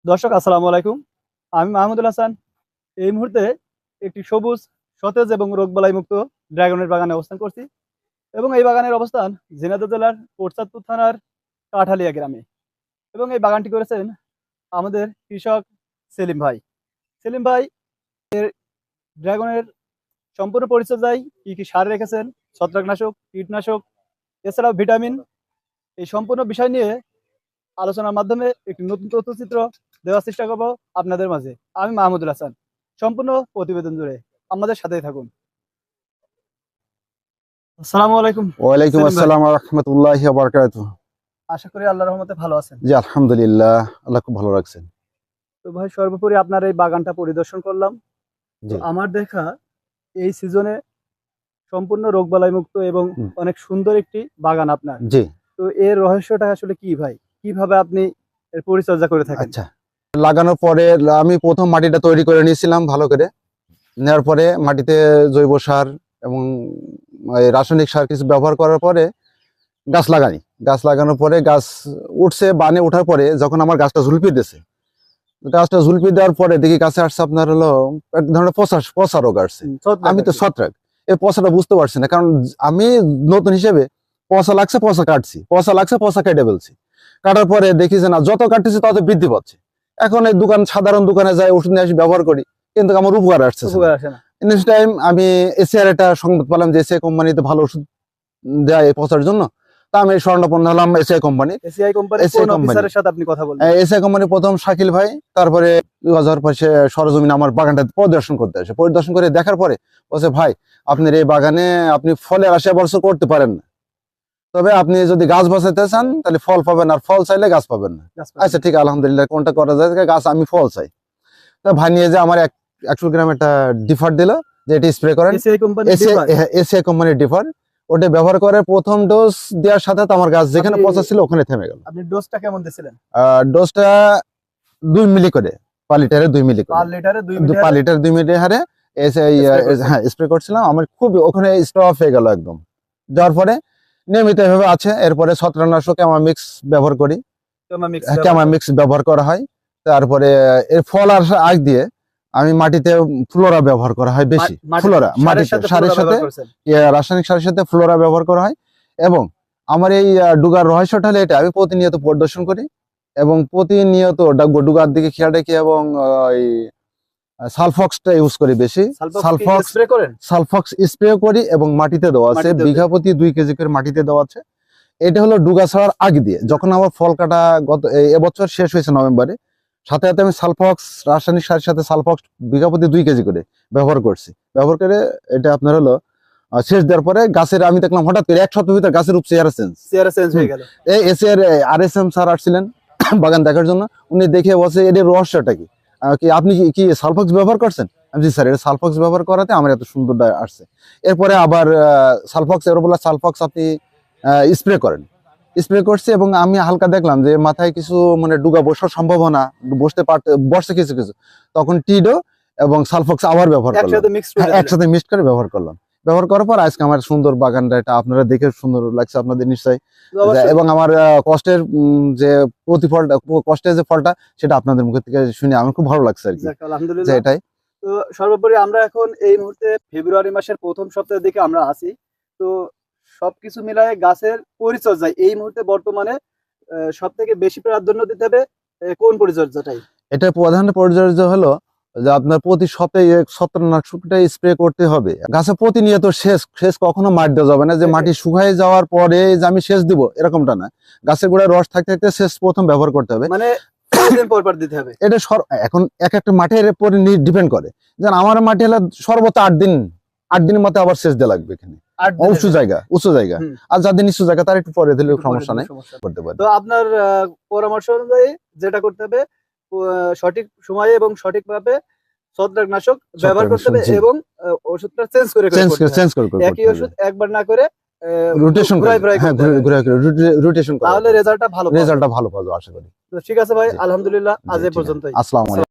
দর্শক আসসালামু আলাইকুম। আমি মাহমুদুল হাসান। এই মুহূর্তে একটি সবুজ, সতেজ এবং রোগবালাই মুক্ত ড্রাগনের বাগানে অবস্থান করছি এবং এই বাগানের অবস্থান ঝিনাইদহ জেলার কোটচাঁদপুর থানার কাঠালিয়া গ্রামে। এবং এই বাগানটি করেছেন আমাদের কৃষক সেলিম ভাই। সেলিম ভাই ড্রাগনের সম্পূর্ণ পরিচর্যায় কি কি সার রেখেছেন, ছত্রাকনাশক, কীটনাশক, এছাড়াও ভিটামিন, এই সম্পূর্ণ বিষয় নিয়ে আলোচনার মাধ্যমে একটি নতুন তথ্যচিত্র দেওয়ার চেষ্টা করব আপনাদের মাঝে। আমি মাহমুদুল হাসান। সম্পূর্ণ প্রতিবেদন জুড়ে আমাদের সাথেই থাকুন। আসসালামু আলাইকুম ওয়ালাইকুম সেলিম ভাই। আসসালাম ওয়া রাহমাতুল্লাহি ওয়া বারাকাতুহু। আশা করি আল্লাহর রহমতে ভালো আছেন। জি আলহামদুলিল্লাহ, আল্লাহ খুব ভালো রাখছেন। তো ভাই, সর্বোপরি আপনার এই বাগানটা পরিদর্শন করলাম। তো জি। আমার দেখা এই সিজনে সম্পূর্ণ রোগবালাই মুক্ত এবং হুম, অনেক সুন্দর একটি বাগান আপনার। জি। তো এর রহস্যটা আসলে কি ভাই? কিভাবে আপনি এর পরিচর্যা করে থাকেন? আচ্ছা, লাগানোর পরে আমি প্রথম মাটিটা তৈরি করে নিয়েছিলাম ভালো করে। নেওয়ার পরে মাটিতে জৈব সার এবং এই রাসায়নিক সার কিছু ব্যবহার করার পরে গাছ লাগাই। গাছ লাগানোর পরে গাছ উঠছে, বানে ওঠার পরে যখন আমার গাছটা ঝুলপি দিয়েছে, গাছটা ঝুলপি দেওয়ার পরে দেখি গাছে আসছে আপনার হলো এক ধরনের পচা রোগ আসছে। ছত্রাক আমি আর তো কি। ছত্রাক, এই পচাটা বুঝতে পারছি না, কারণ আমি নতুন হিসেবে পচা লাগছে পচা কাটছি, পচা লাগছে পচা কেটে ফেলছি। কাটার পরে দেখি যে না, যত কাটতেছি তত বৃদ্ধি পাচ্ছে। এখন এই সাধারণ দোকানে যাই ওষুধ নিয়ে আসি ব্যবহার করি, কিন্তু আমার উপকার আসছে না। উপকার আসে না। নেক্সট টাইম আমি এসিআর একটা সংবাদ পেলাম যে এসিআই কোম্পানিতে ভালো ওষুধ দেয় এই পচার জন্য। তা আমি স্বর্ণপন্ন হলাম এসিআই কোম্পানি। এসিআই কোম্পানির এসিআই কোন কোম্পানি, অফিসারের সাথে আপনি কথা বললেন? এসিআই কোম্পানি প্রথম শাকিল ভাই, তারপরে 2000 পরে সে সরজমিনে আমার বাগানটা পরিদর্শন করতে আসে। পরিদর্শন করে দেখার পরে বলছে, ভাই আপনার এই বাগানে আপনি ফলের আশা বর্ষ করতে পারেন না, তবে আপনি যদি গাছ বসাতে চান তাহলে ফল পাবেন, আর ফল চাইলে গাছ পাবেন না। গাছ পাবেন। আচ্ছা ঠিক, আলহামদুলিল্লাহ, কোনটা করা যায়? গাছ আমি ফল চাই। তা ভাই নিয়ে যে আমার 100 গ্রাম একটা ডিফার দিল, যে এটি স্প্রে করেন। এসিআই কোম্পানির ডিপার। এসিআই কোম্পানির ডিফার, ওটা ব্যবহার করে প্রথম ডোজ দেওয়ার সাথে তো আমার গাছ যেখানে আপনি পচা ছিল ওখানে থেমে গেল। আপনি ডোজটা কেমন দিছিলেন? ডোজটা 2 মিলি করে, পার লিটারে 2 মিলি করে, পার লিটারে 2 মিলি পার লিটার 2 মিলি হারে স্প্রে করছেন। হ্যাঁ স্প্রে করছিলাম। আমার খুব ওখানে স্টপ হয়ে গেল একদম। যাওয়ার পরে নিয়মিত ভাবে আছে। এরপরে ছত্রাকনাশক মিক্স ব্যবহার করি, তোমরা মিক্স ব্যবহার করো। মিক্স ব্যবহার করা হয়। তারপরে এর ফল আসার আগ দিয়ে আমি মাটিতে ফ্লোরা ব্যবহার করা হয় বেশি। ফ্লোরা মাটিতে সারের সাথে, রাসায়নিক সারের সাথে ফ্লোরা ব্যবহার করা হয়। এবং আমার এই ডুগার রহস্যটা হলো এটা, আমি প্রতিনিয়ত পরিদর্শন করি এবং প্রতিনিয়ত ডুগার দিকে খেয়াল রেখি এবং ওই সালফক্সটা ইউজ করি বেশি। সালফক্স স্প্রে করেন? সালফক্স স্প্রে করি এবং মাটিতে দেওয়া আছে, মাটিতে বিঘা প্রতি 2 কেজি করে মাটিতে দেওয়া আছে। এটা হলো ডুগা ছাড়ার আগে দিয়ে, যখন আমার ফল কাটা এবছর শেষ হয়েছে নভেম্বরে, সাথে সাথে আমি সালফক্স রাসায়নিক সারের সাথে সালফক্স বিঘা প্রতি 2 কেজি করে ব্যবহার করছি। ব্যবহার করে এটা আপনার হলো শেষ দেওয়ার পরে গাছের আমি দেখলাম হঠাৎ করে 1 সপ্তাহের ভিতরে গাছের রূপ চেহারা চেঞ্জ হয়ে গেল। এই এসিআর আরএসএম স্যার আসছিলেন বাগান দেখার জন্য। উনি দেখে বলছে, এর রহস্যটা কি, কি আপনি কি সালফক্স ব্যবহার করছেন? আমি জি স্যার, এটা সালফক্স ব্যবহার করাতে আমার এত সুন্দর আসছে। এরপরে আবার সালফক্স বলে সালফক্স আপনি স্প্রে করেন। স্প্রে করছি এবং আমি হালকা দেখলাম যে মাথায় কিছু মানে ডুগা বসার সম্ভাবনা, বসছে কিছু কিছু, তখন টিডো এবং সালফক্স আবার ব্যবহার করলাম, একসাথে মিক্স করে একসাথে মিক্স করে ব্যবহার করলাম। ব্যবহার করার পর আজকে আমার সুন্দর বাগানটা, এটা আপনারা দেখে সুন্দর লাগছে আপনাদের নিশ্চয়ই। এবং আমার কষ্টের যে প্রতিফলটা, কষ্টের যে ফলটা, সেটা আপনাদের মুখ থেকে শুনে আমার খুব ভালো লাগছে আর কি। আলহামদুলিল্লাহ। এটাই। তো সর্বোপরি আমরা এখন এই মুহূর্তে ফেব্রুয়ারি মাসের প্রথম সপ্তাহের দিকে আমরা আছি। তো সবকিছু মিলায়ে গাছের পরিচর্যায় এই মুহূর্তে বর্তমানে সব থেকে বেশি প্রাধান্য দিতে হবে কোন পরিচর্যাটাই? এটা প্রধান পরিচর্যা হলো যে আপনার প্রতি সপ্তাহে ছত্রাকনাশকটা স্প্রে করতে হবে। গাছে প্রতিনিয়ত সেচ কখনো মার দেওয়া যাবে না, যে মাটি শুকায় যাওয়ার পরে যে আমি সেচ দিব এরকমটা না। গাছের গোড়ায় রস থাকতে থাকতে সেচ প্রথম ব্যবহার করতে হবে। মানে কতদিন পর পর দিতে হবে? এটা এখন এক একটা মাটির উপরে ডিপেন্ড করে। যেন আমার মাটি হলে সর্বোচ্চ 8 দিনের মতো আবার সেচ দেওয়া লাগবে এখানে, উঁচু জায়গা। আর যাদের নিচু জায়গা তার একটু পরে দিলে সমস্যা নাই, করতে পারে। তো আপনার পরামর্শ অনুযায়ী যেটা করতে হবে, সঠিক সময়ে এবং সঠিকভাবে ছত্রাকনাশক ব্যবহার করতে হবে এবং ওষুধটা চেঞ্জ করে একই ওষুধ একবার না করে রোটেশন তাহলে রেজাল্টটা ভালো পাবো আশা করি। তো ঠিক আছে ভাই, আলহামদুলিল্লাহ, আজ এ পর্যন্তই। আসসালামু আলাইকুম।